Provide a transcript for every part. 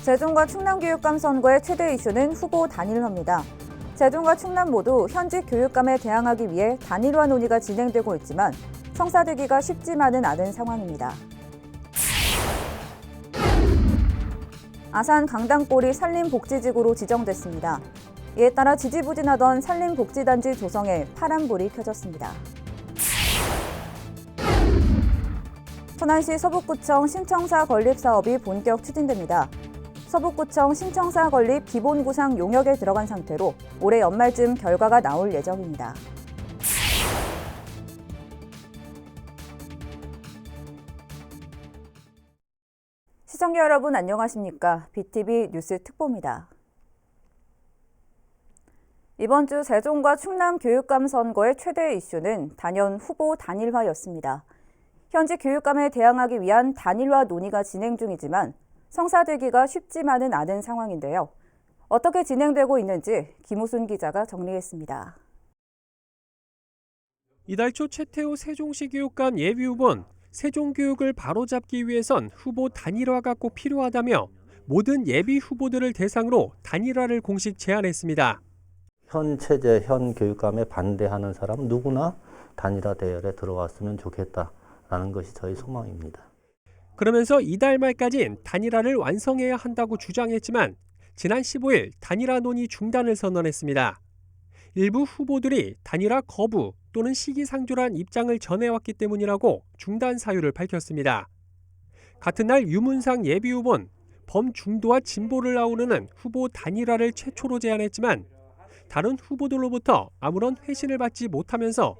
세종과 충남교육감 선거의 최대 이슈는 후보 단일화입니다. 세종과 충남 모두 현직 교육감에 대항하기 위해 단일화 논의가 진행되고 있지만 성사되기가 쉽지만은 않은 상황입니다. 아산 강당골이 산림복지지구로 지정됐습니다. 이에 따라 지지부진하던 산림복지단지 조성에 파란불이 켜졌습니다. 천안시 서북구청 신청사 건립 사업이 본격 추진됩니다. 서북구청 신청사 건립 기본 구상 용역에 들어간 상태로 올해 연말쯤 결과가 나올 예정입니다. 시청자 여러분 안녕하십니까? BTV 뉴스 특보입니다. 이번 주 세종과 충남 교육감 선거의 최대 이슈는 단연 후보 단일화였습니다. 현직 교육감에 대항하기 위한 단일화 논의가 진행 중이지만 성사되기가 쉽지만은 않은 상황인데요. 어떻게 진행되고 있는지 김우순 기자가 정리했습니다. 이달 초 최태호 세종시 교육감 예비후보는 세종교육을 바로잡기 위해선 후보 단일화가 꼭 필요하다며 모든 예비 후보들을 대상으로 단일화를 공식 제안했습니다. 현 체제, 현 교육감에 반대하는 사람 누구나 단일화 대열에 들어왔으면 좋겠다라는 것이 저희 소망입니다. 그러면서 이달 말까지는 단일화를 완성해야 한다고 주장했지만 지난 15일 단일화 논의 중단을 선언했습니다. 일부 후보들이 단일화 거부 또는 시기상조란 입장을 전해왔기 때문이라고 중단 사유를 밝혔습니다. 같은 날 유문상 예비후보는 범중도와 진보를 아우르는 후보 단일화를 최초로 제안했지만 다른 후보들로부터 아무런 회신을 받지 못하면서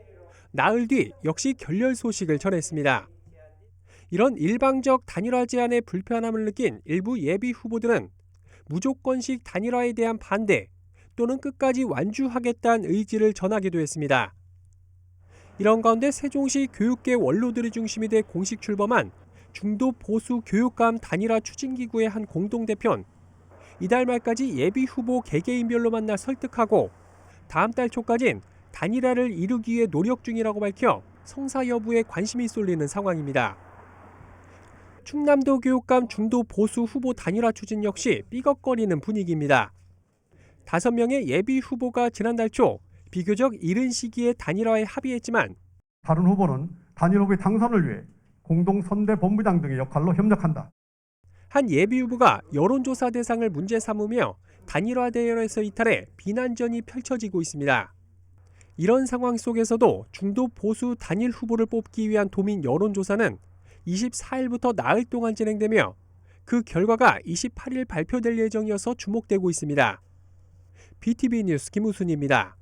나흘 뒤 역시 결렬 소식을 전했습니다. 이런 일방적 단일화 제안에 불편함을 느낀 일부 예비 후보들은 무조건식 단일화에 대한 반대 또는 끝까지 완주하겠다는 의지를 전하기도 했습니다. 이런 가운데 세종시 교육계 원로들이 중심이 돼 공식 출범한 중도 보수 교육감 단일화 추진기구의 한 공동대표는 이달 말까지 예비 후보 개개인별로 만나 설득하고 다음 달 초까지는 단일화를 이루기 위해 노력 중이라고 밝혀 성사 여부에 관심이 쏠리는 상황입니다. 충남도 교육감 중도 보수 후보 단일화 추진 역시 삐걱거리는 분위기입니다. 5명의 예비 후보가 지난달 초 비교적 이른 시기에 단일화에 합의했지만 다른 후보는 단일 후보의 당선을 위해 공동선대본부장 등의 역할로 협력한다. 한 예비 후보가 여론조사 대상을 문제 삼으며 단일화 대열에서 이탈해 비난전이 펼쳐지고 있습니다. 이런 상황 속에서도 중도 보수 단일 후보를 뽑기 위한 도민 여론조사는 24일부터 나흘 동안 진행되며 그 결과가 28일 발표될 예정이어서 주목되고 있습니다. BTV 뉴스 김우순입니다.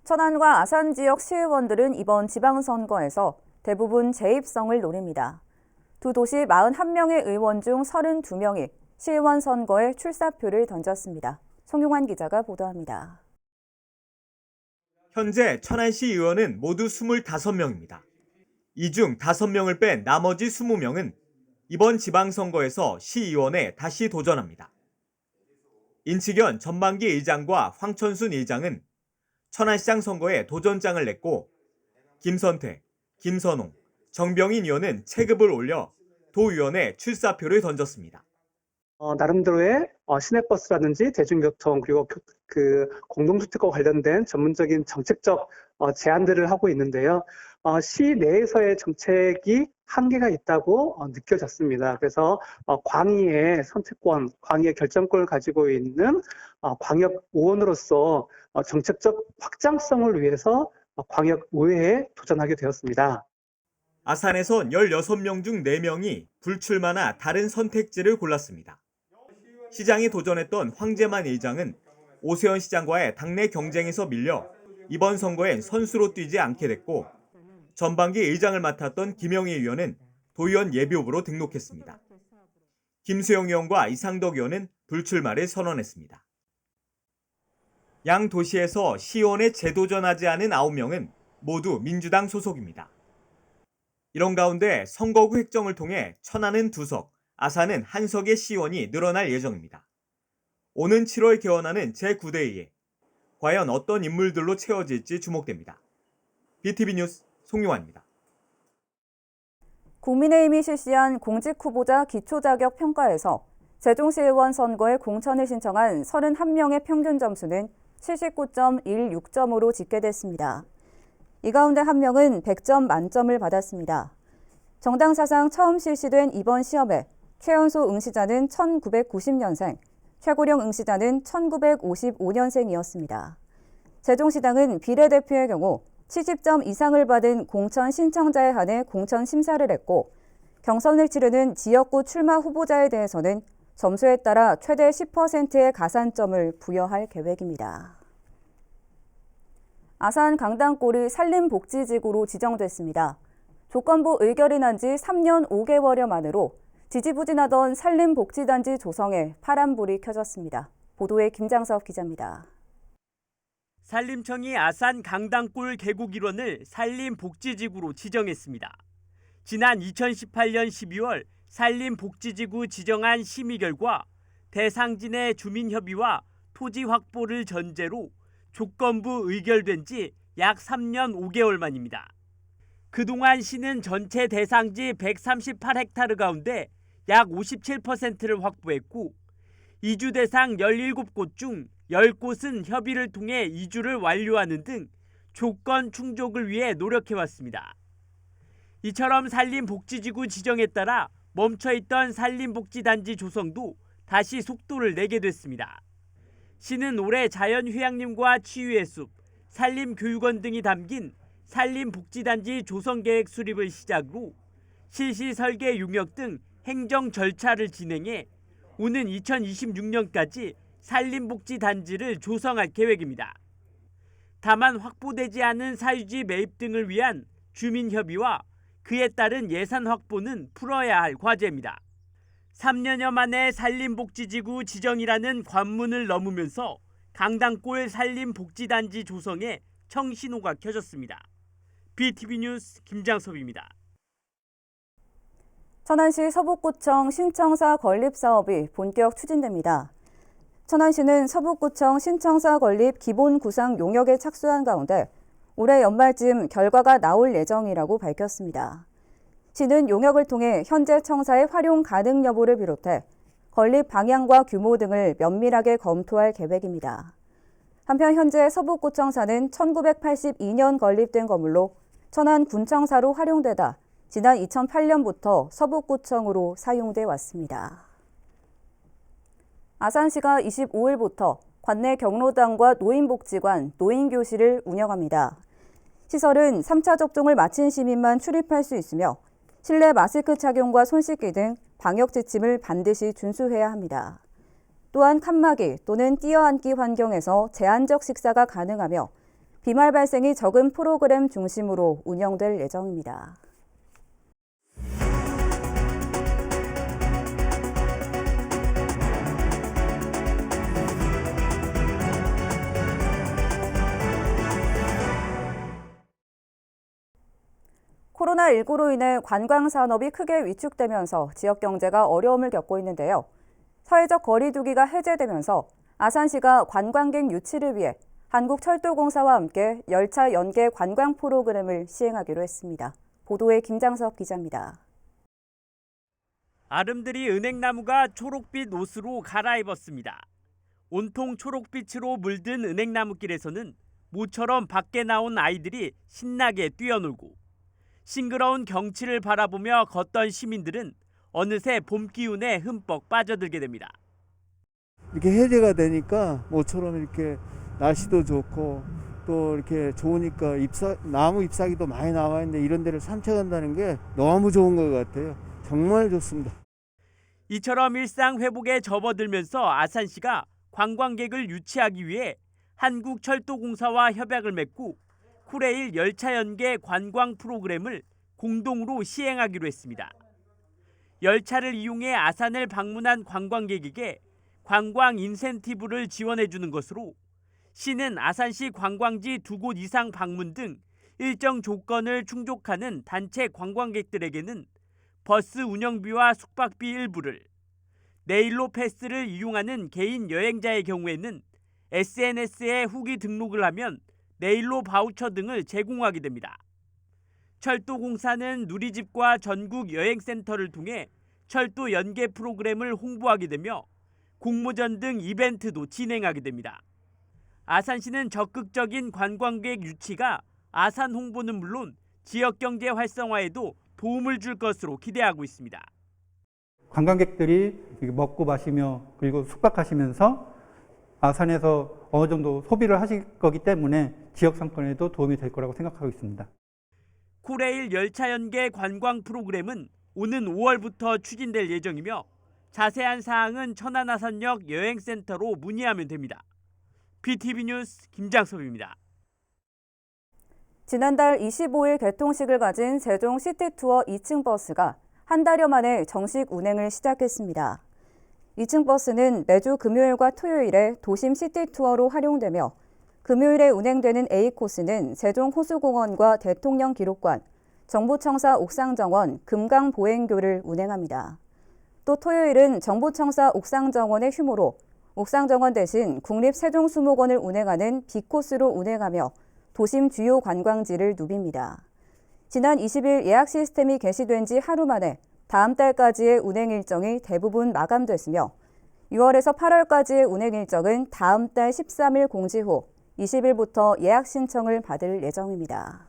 천안과 아산 지역 시의원들은 이번 지방선거에서 대부분 재입성을 노립니다. 두 도시 41명의 의원 중 32명이 시의원 선거에 출사표를 던졌습니다. 송용환 기자가 보도합니다. 현재 천안시 의원은 모두 25명입니다. 이 중 5명을 뺀 나머지 20명은 이번 지방선거에서 시의원에 다시 도전합니다. 인치견 전반기 의장과 황천순 의장은 천안시장 선거에 도전장을 냈고 김선태, 김선홍, 정병인 의원은 체급을 올려 도의원에 출사표를 던졌습니다. 나름대로의 시내버스라든지 대중교통 그리고 공동주택과 관련된 전문적인 정책적 제안들을 하고 있는데요. 시 내에서의 정책이 한계가 있다고 느껴졌습니다. 그래서 광의의 선택권, 광의의 결정권을 가지고 있는 광역 의원으로서 정책적 확장성을 위해서 광역의회에 도전하게 되었습니다. 아산에선 16명 중 4명이 불출마나 다른 선택지를 골랐습니다. 시장에 도전했던 황재만 의장은 오세훈 시장과의 당내 경쟁에서 밀려 이번 선거엔 선수로 뛰지 않게 됐고 전반기 의장을 맡았던 김영희 의원은 도의원 예비후보로 등록했습니다. 김수영 의원과 이상덕 의원은 불출마를 선언했습니다. 양 도시에서 시의원에 재도전하지 않은 9명은 모두 민주당 소속입니다. 이런 가운데 선거 후 획정을 통해 천안은 2석, 아산은 1석의 시의원이 늘어날 예정입니다. 오는 7월 개원하는 제9대의회, 과연 어떤 인물들로 채워질지 주목됩니다. BTV 뉴스 송용환입니다. 국민의힘이 실시한 공직후보자 기초자격 평가에서 세종시의원 선거에 공천을 신청한 31명의 평균 점수는 79.16점으로 집계됐습니다. 이 가운데 한 명은 100점 만점을 받았습니다. 정당 사상 처음 실시된 이번 시험에 최연소 응시자는 1990년생, 최고령 응시자는 1955년생이었습니다. 세종시당은 비례대표의 경우 70점 이상을 받은 공천 신청자에 한해 공천 심사를 했고, 경선을 치르는 지역구 출마 후보자에 대해서는 점수에 따라 최대 10%의 가산점을 부여할 계획입니다. 아산 강당골이 산림복지지구로 지정됐습니다. 조건부 의결이 난 지 3년 5개월여 만으로 지지부진하던 산림복지단지 조성에 파란불이 켜졌습니다. 보도에 김장섭 기자입니다. 산림청이 아산 강당골 계곡 일원을 산림복지지구로 지정했습니다. 지난 2018년 12월 산림복지지구 지정안 심의 결과 대상진의 주민협의와 토지 확보를 전제로 조건부 의결된 지 약 3년 5개월 만입니다. 그동안 시는 전체 대상지 138헥타르 가운데 약 57%를 확보했고, 이주 대상 17곳 중 10곳은 협의를 통해 이주를 완료하는 등 조건 충족을 위해 노력해왔습니다. 이처럼 산림복지지구 지정에 따라 멈춰있던 산림복지단지 조성도 다시 속도를 내게 됐습니다. 시는 올해 자연휴양림과 치유의 숲, 산림교육원 등이 담긴 산림복지단지 조성계획 수립을 시작으로 실시 설계 용역 등 행정 절차를 진행해 오는 2026년까지 산림복지단지를 조성할 계획입니다. 다만 확보되지 않은 사유지 매입 등을 위한 주민협의와 그에 따른 예산 확보는 풀어야 할 과제입니다. 3년여 만에 산림복지지구 지정이라는 관문을 넘으면서 강당골 산림복지단지 조성에 청신호가 켜졌습니다. BTV 뉴스 김장섭입니다. 천안시 서북구청 신청사 건립 사업이 본격 추진됩니다. 천안시는 서북구청 신청사 건립 기본 구상 용역에 착수한 가운데 올해 연말쯤 결과가 나올 예정이라고 밝혔습니다. 시는 용역을 통해 현재 청사의 활용 가능 여부를 비롯해 건립 방향과 규모 등을 면밀하게 검토할 계획입니다. 한편 현재 서북구청사는 1982년 건립된 건물로 천안 군청사로 활용되다 지난 2008년부터 서북구청으로 사용돼 왔습니다. 아산시가 25일부터 관내 경로당과 노인복지관, 노인교실을 운영합니다. 시설은 3차 접종을 마친 시민만 출입할 수 있으며 실내 마스크 착용과 손 씻기 등 방역 지침을 반드시 준수해야 합니다. 또한 칸막이 또는 뛰어앉기 환경에서 제한적 식사가 가능하며 비말 발생이 적은 프로그램 중심으로 운영될 예정입니다. 코로나19로 인해 관광산업이 크게 위축되면서 지역 경제가 어려움을 겪고 있는데요. 사회적 거리 두기가 해제되면서 아산시가 관광객 유치를 위해 한국철도공사와 함께 열차 연계 관광 프로그램을 시행하기로 했습니다. 보도에 김장섭 기자입니다. 아름드리 은행나무가 초록빛 옷으로 갈아입었습니다. 온통 초록빛으로 물든 은행나무길에서는 모처럼 밖에 나온 아이들이 신나게 뛰어놀고 싱그러운 경치를 바라보며 걷던 시민들은 어느새 봄 기운에 흠뻑 빠져들게 됩니다. 이렇게 해제가 되니까 모처럼 이렇게 날씨도 좋고 또 이렇게 좋으니까 나무 잎사귀도 많이 나와 있는데 이런 데를 산책한다는 게 너무 좋은 것 같아요. 정말 좋습니다. 이처럼 일상 회복에 접어들면서 아산시가 관광객을 유치하기 위해 한국철도공사와 협약을 맺고 쿠레일 열차 연계 관광 프로그램을 공동으로 시행하기로 했습니다. 열차를 이용해 아산을 방문한 관광객에게 관광 인센티브를 지원해주는 것으로 시는 아산시 관광지 2곳 이상 방문 등 일정 조건을 충족하는 단체 관광객들에게는 버스 운영비와 숙박비 일부를, 네일로 패스를 이용하는 개인 여행자의 경우에는 SNS에 후기 등록을 하면 네일로 바우처 등을 제공하게 됩니다. 철도공사는 누리집과 전국 여행센터를 통해 철도 연계 프로그램을 홍보하게 되며 공모전 등 이벤트도 진행하게 됩니다. 아산시는 적극적인 관광객 유치가 아산 홍보는 물론 지역경제 활성화에도 도움을 줄 것으로 기대하고 있습니다. 관광객들이 먹고 마시며 그리고 숙박하시면서 아산에서 어느 정도 소비를 하실 거기 때문에 지역 상권에도 도움이 될 거라고 생각하고 있습니다. 코레일 열차 연계 관광 프로그램은 오는 5월부터 추진될 예정이며 자세한 사항은 천안아산역 여행센터로 문의하면 됩니다. BTV 뉴스 김장섭입니다. 지난달 25일 개통식을 가진 세종 시티투어 2층 버스가 한 달여 만에 정식 운행을 시작했습니다. 2층 버스는 매주 금요일과 토요일에 도심 시티투어로 활용되며 금요일에 운행되는 A코스는 세종 호수공원과 대통령 기록관, 정부청사 옥상정원, 금강보행교를 운행합니다. 또 토요일은 정부청사 옥상정원의 휴무로 옥상정원 대신 국립세종수목원을 운행하는 B코스로 운행하며 도심 주요 관광지를 누빕니다. 지난 20일 예약 시스템이 개시된 지 하루 만에 다음 달까지의 운행 일정이 대부분 마감됐으며 6월에서 8월까지의 운행 일정은 다음 달 13일 공지 후 20일부터 예약 신청을 받을 예정입니다.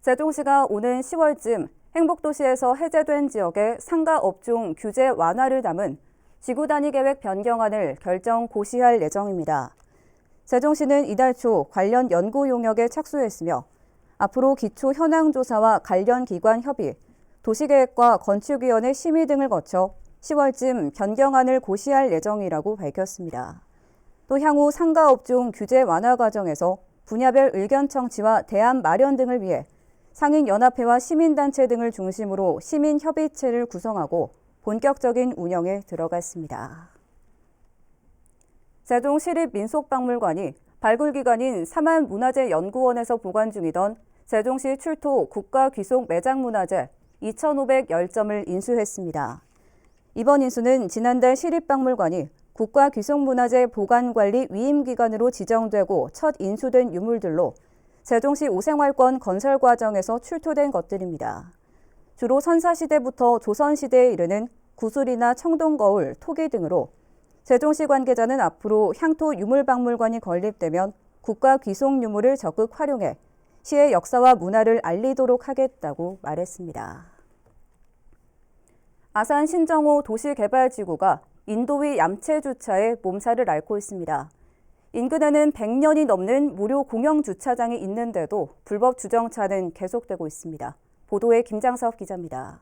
세종시가 오는 10월쯤 행복도시에서 해제된 지역의 상가 업종 규제 완화를 담은 지구 단위 계획 변경안을 결정 고시할 예정입니다. 세종시는 이달 초 관련 연구 용역에 착수했으며 앞으로 기초 현황 조사와 관련 기관 협의, 도시계획과 건축위원회 심의 등을 거쳐 10월쯤 변경안을 고시할 예정이라고 밝혔습니다. 또 향후 상가 업종 규제 완화 과정에서 분야별 의견 청취와 대안 마련 등을 위해 상인연합회와 시민단체 등을 중심으로 시민협의체를 구성하고 본격적인 운영에 들어갔습니다. 세종시립민속박물관이 발굴기관인 사만문화재연구원에서 보관 중이던 세종시 출토 국가귀속 매장문화재 2,510점을 인수했습니다. 이번 인수는 지난달 시립박물관이 국가귀속문화재 보관관리 위임기관으로 지정되고 첫 인수된 유물들로 세종시 오생활권 건설 과정에서 출토된 것들입니다. 주로 선사시대부터 조선시대에 이르는 구슬이나 청동거울, 토기 등으로 세종시 관계자는 앞으로 향토 유물박물관이 건립되면 국가귀속유물을 적극 활용해 시의 역사와 문화를 알리도록 하겠다고 말했습니다. 아산 신정호 도시개발지구가 인도위 얌체주차에 몸살을 앓고 있습니다. 인근에는 100년이 넘는 무료 공영주차장이 있는데도 불법 주정차는 계속되고 있습니다. 보도에 김장섭 기자입니다.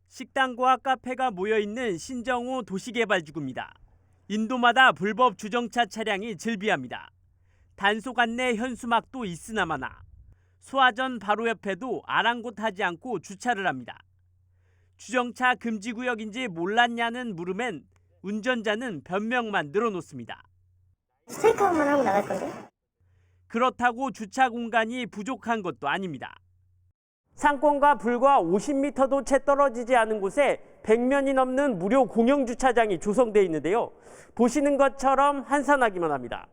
식당과 카페가 모여있는 신정호 도시개발지구입니다. 인도마다 불법 주정차 차량이 즐비합니다. 단속 안내 현수막도 있으나마나 소화전 바로 옆에도 아랑곳하지 않고 주차를 합니다. 주정차 금지구역인지 몰랐냐는 물음엔 운전자는 변명만 늘어놓습니다. 스테이크만 하고 나갈 건데? 그렇다고 주차 공간이 부족한 것도 아닙니다. 상권과 불과 50m도 채 떨어지지 않은 곳에 100면이 넘는 무료 공영주차장이 조성되어 있는데요. 보시는 것처럼 한산하기만 합니다.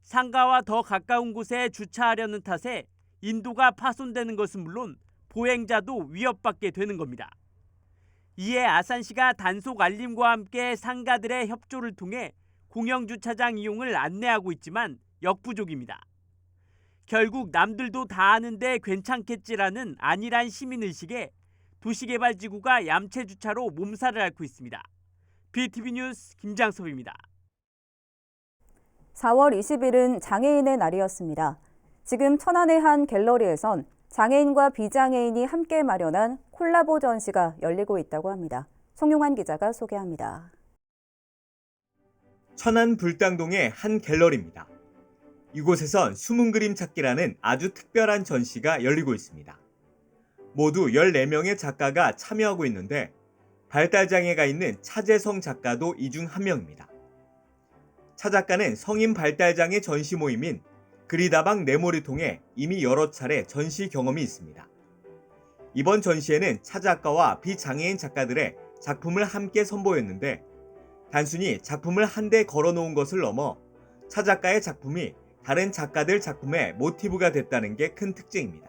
상가와 더 가까운 곳에 주차하려는 탓에 인도가 파손되는 것은 물론 보행자도 위협받게 되는 겁니다. 이에 아산시가 단속 알림과 함께 상가들의 협조를 통해 공영주차장 이용을 안내하고 있지만 역부족입니다. 결국 남들도 다 아는데 괜찮겠지라는 안일한 시민의식에 도시개발지구가 얌체주차로 몸살을 앓고 있습니다. BTV 뉴스 김장섭입니다. 4월 20일은 장애인의 날이었습니다. 지금 천안의 한 갤러리에선 장애인과 비장애인이 함께 마련한 콜라보 전시가 열리고 있다고 합니다. 송용환 기자가 소개합니다. 천안 불당동의 한 갤러리입니다. 이곳에선 숨은 그림 찾기라는 아주 특별한 전시가 열리고 있습니다. 모두 14명의 작가가 참여하고 있는데 발달장애가 있는 차재성 작가도 이 중 한 명입니다. 차 작가는 성인 발달장애 전시 모임인 그리다방 네모를 통해 이미 여러 차례 전시 경험이 있습니다. 이번 전시에는 차 작가와 비장애인 작가들의 작품을 함께 선보였는데 단순히 작품을 한 대 걸어놓은 것을 넘어 차 작가의 작품이 다른 작가들 작품의 모티브가 됐다는 게 큰 특징입니다.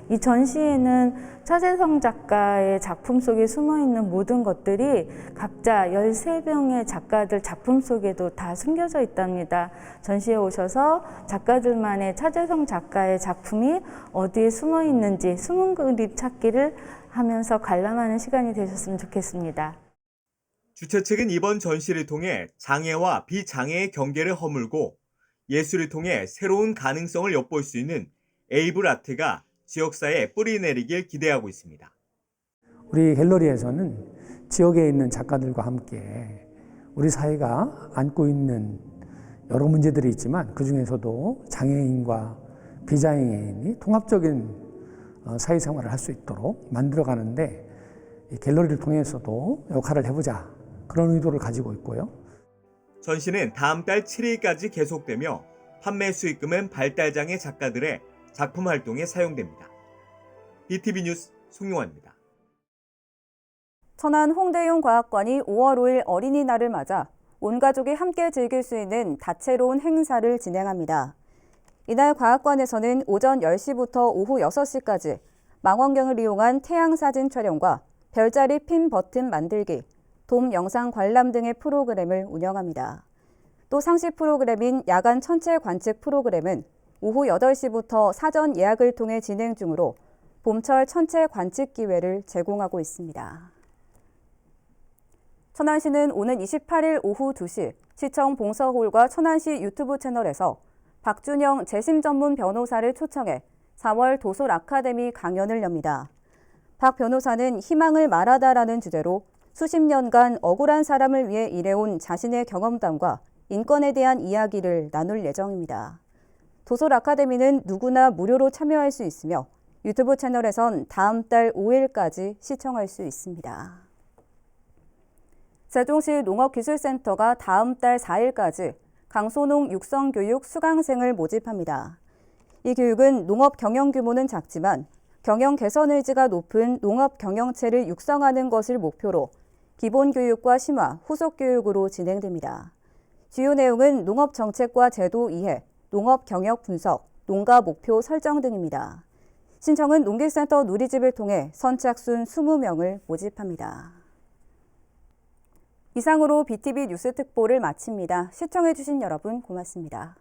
이 전시에는 차재성 작가의 작품 속에 숨어있는 모든 것들이 각자 13명의 작가들 작품 속에도 다 숨겨져 있답니다. 전시에 오셔서 작가들만의 차재성 작가의 작품이 어디에 숨어있는지 숨은 그림 찾기를 하면서 관람하는 시간이 되셨으면 좋겠습니다. 주최 측은 이번 전시를 통해 장애와 비장애의 경계를 허물고 예술을 통해 새로운 가능성을 엿볼 수 있는 에이블 아트가 지역사회에 뿌리 내리길 기대하고 있습니다. 우리 갤러리에서는 지역에 있는 작가들과 함께 우리 사회가 안고 있는 여러 문제들이 있지만 그중에서도 장애인과 비장애인이 통합적인 사회생활을 할 수 있도록 만들어가는데 이 갤러리를 통해서도 역할을 해보자, 그런 의도를 가지고 있고요. 전시는 다음 달 7일까지 계속되며 판매 수익금은 발달장애 작가들의 작품 활동에 사용됩니다. BTV 뉴스 송용환입니다. 천안 홍대용 과학관이 5월 5일 어린이날을 맞아 온 가족이 함께 즐길 수 있는 다채로운 행사를 진행합니다. 이날 과학관에서는 오전 10시부터 오후 6시까지 망원경을 이용한 태양사진 촬영과 별자리 핀 버튼 만들기, 돔 영상 관람 등의 프로그램을 운영합니다. 또 상시 프로그램인 야간 천체 관측 프로그램은 오후 8시부터 사전 예약을 통해 진행 중으로 봄철 천체 관측 기회를 제공하고 있습니다. 천안시는 오는 28일 오후 2시 시청 봉서홀과 천안시 유튜브 채널에서 박준영 재심 전문 변호사를 초청해 4월 도솔 아카데미 강연을 엽니다. 박 변호사는 희망을 말하다라는 주제로 수십 년간 억울한 사람을 위해 일해온 자신의 경험담과 인권에 대한 이야기를 나눌 예정입니다. 도솔 아카데미는 누구나 무료로 참여할 수 있으며 유튜브 채널에선 다음 달 5일까지 시청할 수 있습니다. 세종시 농업기술센터가 다음 달 4일까지 강소농 육성교육 수강생을 모집합니다. 이 교육은 농업 경영 규모는 작지만 경영 개선 의지가 높은 농업 경영체를 육성하는 것을 목표로 기본 교육과 심화, 후속 교육으로 진행됩니다. 주요 내용은 농업 정책과 제도 이해, 농업 경영 분석, 농가 목표 설정 등입니다. 신청은 농기센터 누리집을 통해 선착순 20명을 모집합니다. 이상으로 BTV 뉴스 특보를 마칩니다. 시청해주신 여러분 고맙습니다.